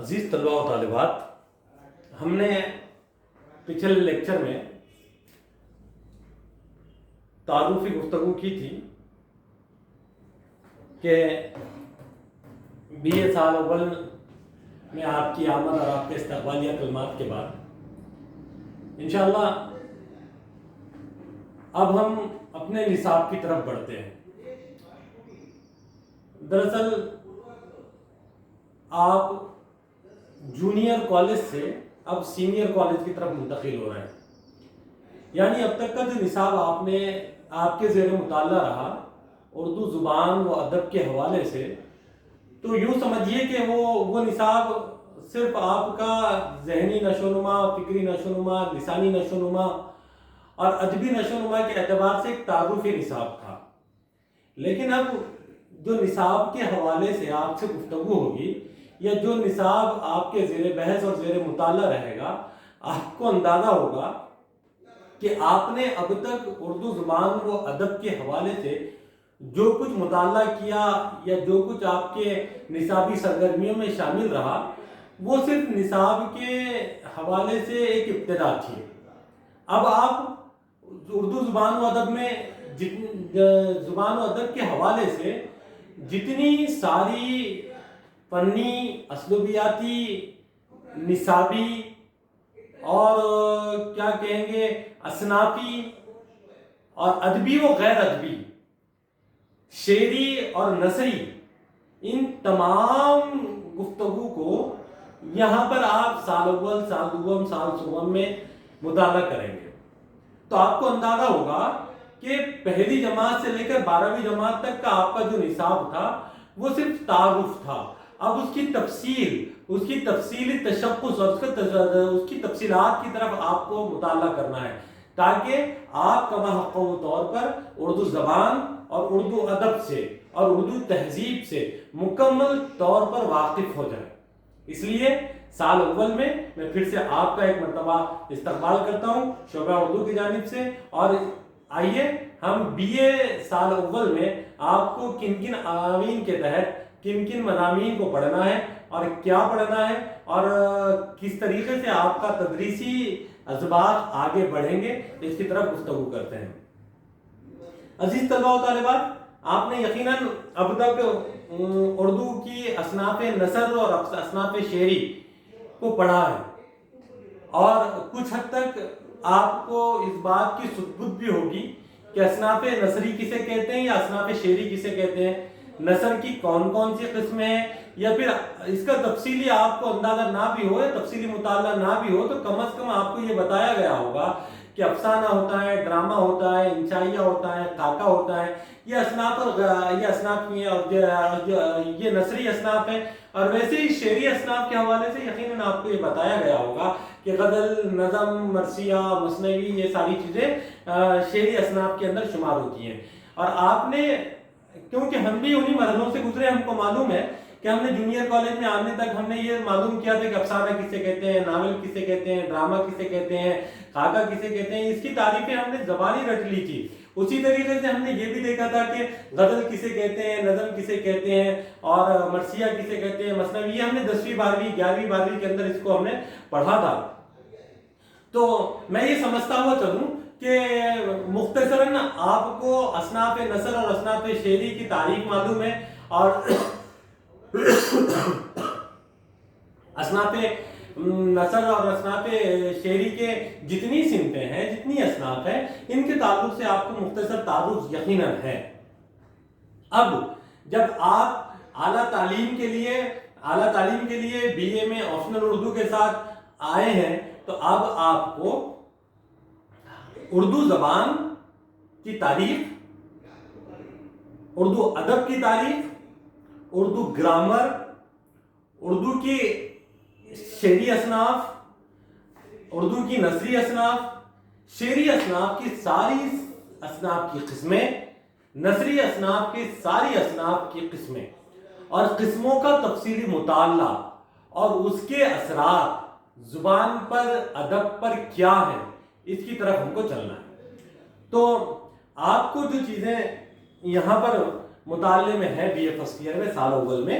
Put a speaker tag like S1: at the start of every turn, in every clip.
S1: عزیز طلباء و طالبات، ہم نے پچھلے لیکچر میں تعارفی گفتگو کی تھی کہ بی اے سال اول میں آپ کی آمد اور آپ کے استقبالیہ کلمات کے بعد انشاءاللہ اب ہم اپنے نصاب کی طرف بڑھتے ہیں۔ دراصل آپ جونیئر کالج سے اب سینئر کالج کی طرف منتقل ہو رہے ہیں، یعنی اب تک کا جو نصاب آپ کے زیر مطالعہ رہا اردو زبان و ادب کے حوالے سے، تو یوں سمجھیے کہ وہ نصاب صرف آپ کا ذہنی نشو و نما، فکری نشو و نما، لسانی نشو و نما اور ادبی نشو و نما کے اعتبار سے ایک تعارفی نصاب تھا۔ لیکن اب جو نصاب کے حوالے سے آپ سے گفتگو ہوگی یا جو نصاب آپ کے زیر بحث اور زیر مطالعہ رہے گا، آپ کو اندازہ ہوگا کہ آپ نے اب تک اردو زبان و ادب کے حوالے سے جو کچھ مطالعہ کیا یا جو کچھ آپ کے نصابی سرگرمیوں میں شامل رہا، وہ صرف نصاب کے حوالے سے ایک ابتدا تھی۔ اب آپ اردو زبان و ادب میں زبان و ادب کے حوالے سے جتنی ساری فنی، اسلوبیاتی، نصابی اور کیا کہیں گے اصنافی اور ادبی و غیر ادبی، شعری اور نثری، ان تمام گفتگو کو یہاں پر آپ سال اول، سال دوم، سال سوم میں مطالعہ کریں گے تو آپ کو اندازہ ہوگا کہ پہلی جماعت سے لے کر 12ویں جماعت تک کا آپ کا جو نصاب تھا وہ صرف تعارف تھا۔ اب اس کی تفصیل، اس کی تفصیلی تشخص اور اس کی تفصیلات کی طرف آپ کو مطالعہ کرنا ہے تاکہ آپ کما حقہ طور پر اردو زبان اور اردو ادب سے اور اردو تہذیب سے مکمل طور پر واقف ہو جائیں۔ اس لیے سال اول میں پھر سے آپ کا ایک مرتبہ استقبال کرتا ہوں شعبہ اردو کی جانب سے، اور آئیے ہم بی اے سال اول میں آپ کو کن کن عناوین کے تحت کن کن مضامین کو پڑھنا ہے اور کیا پڑھنا ہے اور کس طریقے سے آپ کا تدریسی اسباق آگے بڑھیں گے، اس کی طرف گفتگو کرتے ہیں۔ عزیز طلباء و طالبات، آپ نے یقیناً اب تک اردو کی اصناف نثر اور اصناف شعری کو پڑھا ہے اور کچھ حد تک آپ کو اس بات کی ثبوت بھی ہوگی کہ اصناف نثری کسے کہتے ہیں یا اصناف شعری کسے کہتے ہیں، نثر کی کون کون سی قسمیں ہیں، یا پھر اس کا تفصیلی آپ کو اندازہ نہ بھی ہو یا تفصیلی مطالعہ نہ بھی ہو تو کم از کم آپ کو یہ بتایا گیا ہوگا کہ افسانہ ہوتا ہے، ڈرامہ ہوتا ہے، انشائیہ ہوتا ہے، خاکہ ہوتا ہے، یہ اصناف یہ نثری اصناف ہیں۔ اور ویسے ہی شعری اصناف کے حوالے سے یقیناً آپ کو یہ بتایا گیا ہوگا کہ غزل، نظم، مرثیہ، مثنوی، یہ ساری چیزیں شعری اصناف کے اندر شمار ہوتی ہیں۔ اور آپ نے، کیونکہ ہم بھی انہی مرحلوں سے گزرے، ہم کو معلوم ہے کہ ہم نے جونیئر کالج میں آنے تک ہم نے یہ معلوم کیا تھا کہ افسانہ کسے کہتے ہیں، ناول کسے کہتے ہیں، ڈرامہ کسے کہتے ہیں، خاکہ کسے کہتے ہیں، اس کی تعریفیں ہم نے زبانی رٹ لی تھی۔ اسی طریقے سے ہم نے یہ بھی دیکھا تھا کہ غزل کسے کہتے ہیں، نظم کسے کہتے ہیں اور مرثیہ کسے کہتے ہیں، مثنوی، یہ ہم نے 10ویں 12ویں 11ویں 12ویں کے اندر اس کو ہم نے پڑھا تھا۔ تو میں یہ سمجھتا ہوا چلوں کہ مختصراً آپ کو اصناف نثر اور اصناف شعری کی تعریف معلوم ہے اور اصناف نثر اور اصناف شعری کے جتنی صنفیں ہیں، جتنی اصناف ہیں، ان کے تعلق سے آپ کو مختصر تعارف یقیناً ہے۔ اب جب آپ اعلیٰ تعلیم کے لیے بی اے میں آپشنل اردو کے ساتھ آئے ہیں تو اب آپ کو اردو زبان کی تعریف، اردو ادب کی تعریف، اردو گرامر، اردو کی شعری اصناف، اردو کی نثری اصناف، شعری اصناف کی ساری اصناف کی قسمیں، نثری اصناف کی ساری اصناف کی قسمیں اور قسموں کا تفصیلی مطالعہ اور اس کے اثرات زبان پر، ادب پر کیا ہے، اس کی طرف ہم کو چلنا ہے۔ تو آپ کو جو چیزیں یہاں پر مطالعے میں ہے بی اے فرسٹ ایئر میں سال اول میں،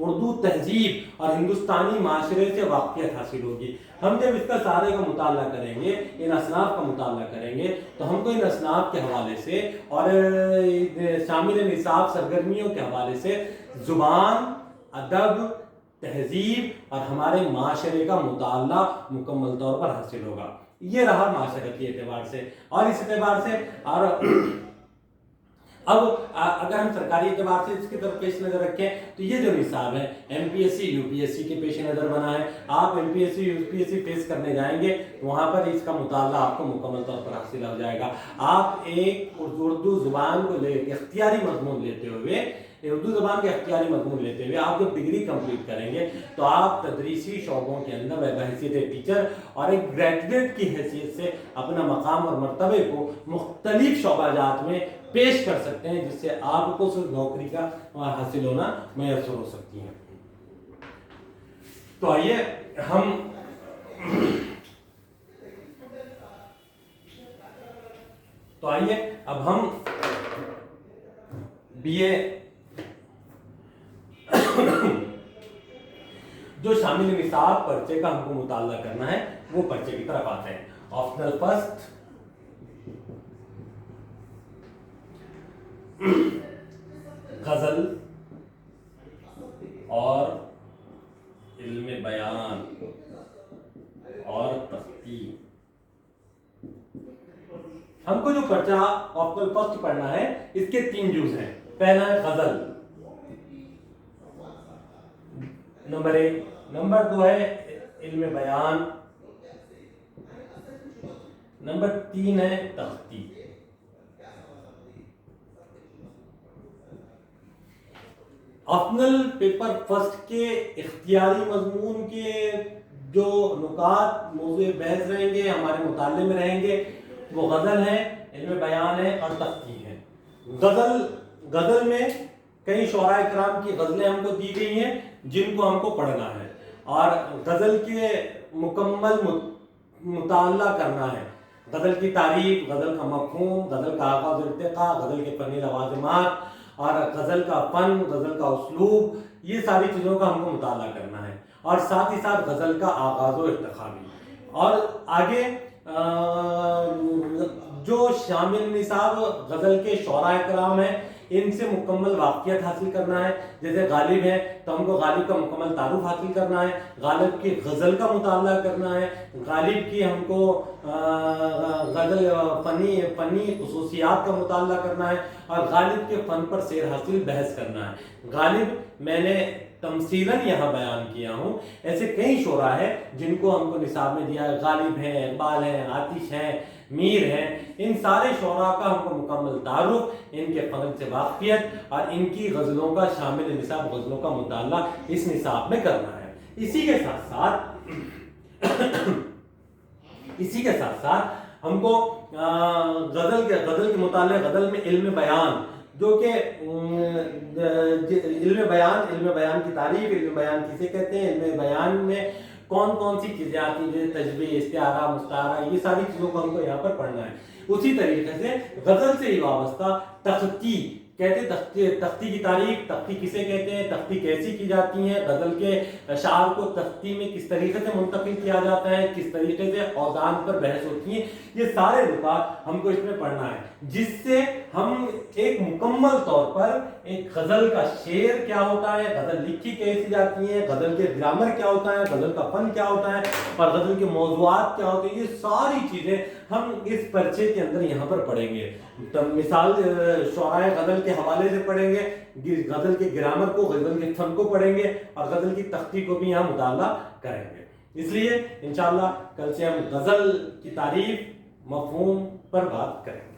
S1: اردو تہذیب اور ہندوستانی معاشرے سے واقفیت حاصل ہوگی۔ ہم جب اس کا سارے کا مطالعہ کریں گے، ان اصناف کا مطالعہ کریں گے، تو ہم کو ان اصناف کے حوالے سے اور شامل نصاب سرگرمیوں کے حوالے سے زبان، ادب، تہذیب اور ہمارے معاشرے کا مطالعہ مکمل طور پر حاصل ہوگا۔ یہ رہا معاشرتی اعتبار سے، اور اس اعتبار سے اور اب اگر ہم سرکاری اعتبار سے اس کی طرف پیش نظر رکھیں تو یہ جو نصاب ہے M P S C U P S C کے پیش نظر بنا ہے۔ آپ M P S C U P S C face کرنے جائیں گے تو وہاں پر اس کا مطالعہ آپ کو مکمل طور پر حاصل ہو جائے گا۔ آپ ایک اردو زبان کو لے کے اختیاری مضمون لیتے ہوئے، اردو زبان کے اختیاری مضمون لیتے ہوئے آپ جب ڈگری کمپلیٹ کریں گے تو آپ تدریسی شعبوں کے اندر بحیثیت ٹیچر اور ایک گریجویٹ کی حیثیت سے اپنا مقام اور مرتبے کو مختلف شعبہ جات میں پیش کر سکتے ہیں، جس سے آپ کو صرف نوکری کا حاصل ہونا میسر ہو سکتی ہے۔ تو آئیے اب ہم بی اے جو شامل نصاب پرچے کا ہم کو مطالعہ کرنا ہے وہ پرچے کی طرف آتے ہیں۔ آپشنل فرسٹ، غزل اور علم بیان اور تختی۔ ہم کو جو پرچہ آپشنل فرسٹ پڑھنا ہے اس کے 3 جز ہیں۔ پہلا ہے غزل، نمبر 1۔ نمبر 2 ہے علم بیان، نمبر 3 ہے تختی۔ آپشنل پیپر فرسٹ کے اختیاری مضمون کے جو نکات موضوع بحث رہیں گے، ہمارے مطالعے میں رہیں گے، وہ غزل ہے، علم بیان ہے اور تختی ہے۔ غزل میں کئی شعراء کرام کی غزلیں ہم کو دی گئی ہیں جن کو ہم کو پڑھنا ہے، اور غزل کے مکمل مطالعہ کرنا ہے۔ غزل کی تعریف، غزل کا مفہوم، غزل کا آغاز و ارتقاء، غزل کے فنی لوازمات اور غزل کا فن، غزل کا اسلوب، یہ ساری چیزوں کا ہم کو مطالعہ کرنا ہے، اور ساتھ ہی ساتھ غزل کا آغاز و ارتقاء بھی۔ اور آگے جو شامل نصاب غزل کے شعراء کرام ہیں ان سے مکمل واقفیت حاصل کرنا ہے۔ جیسے غالب ہے تو ہم کو غالب کا مکمل تعارف حاصل کرنا ہے، غالب کی غزل کا مطالعہ کرنا ہے، غالب کی ہم کو غزل فنی خصوصیات کا مطالعہ کرنا ہے، اور غالب کے فن پر سیر حاصل بحث کرنا ہے۔ غالب میں نے تمثیلاً یہاں بیان کیا ہوں، ایسے کئی شعراء ہیں جن کو ہم کو نصاب میں دیا ہے۔ غالب ہیں، اقبال ہیں، آتش ہیں، میر ہیں، ان سارے شعراء کا ہم کو مکمل تعارف، ان کے فن سے واقفیت اور ان کی غزلوں کا شامل نصاب غزلوں کا مطالعہ اس نصاب میں کرنا ہے۔ اسی کے ساتھ ساتھ ہم کو غزل کے مطالعے، غزل میں علم بیان، جو کہ علم بیان کی تعریف، علم بیان کسے کہتے ہیں، علم بیان میں کون کون سی چیزیں آتی ہیں، جیسے تشبیہ، استعارہ، مستعارہ، یہ ساری چیزوں کو ہم کو یہاں پر پڑھنا ہے۔ اسی طریقے سے غزل سے ہی وابستہ تختی کہتے ہیں، تختی کی تعریف، تختی کسے کہتے ہیں، تختی کیسی کی جاتی ہے، غزل کے اشعار کو تختی میں کس طریقے سے منتقل کیا جاتا ہے، کس طریقے سے اوزان پر بحث ہوتی ہے، یہ سارے نکات ہم کو اس میں پڑھنا ہے، جس سے ہم ایک مکمل طور پر ایک غزل کا شعر کیا ہوتا ہے، غزل لکھی کیسی جاتی ہے، غزل کے گرامر کیا ہوتا ہے، غزل کا فن کیا ہوتا ہے، اور غزل کے موضوعات کیا ہوتے ہیں، یہ ساری چیزیں ہم اس پرچے کے اندر یہاں پر پڑھیں گے۔ مثال شعراء غزل کے حوالے سے پڑھیں گے، غزل کے گرامر کو، غزل کے فن کو پڑھیں گے، اور غزل کی تختی کو بھی یہاں مطالعہ کریں گے۔ اس لیے انشاءاللہ کل سے ہم غزل کی تعریف، مفہوم پر بات کریں گے۔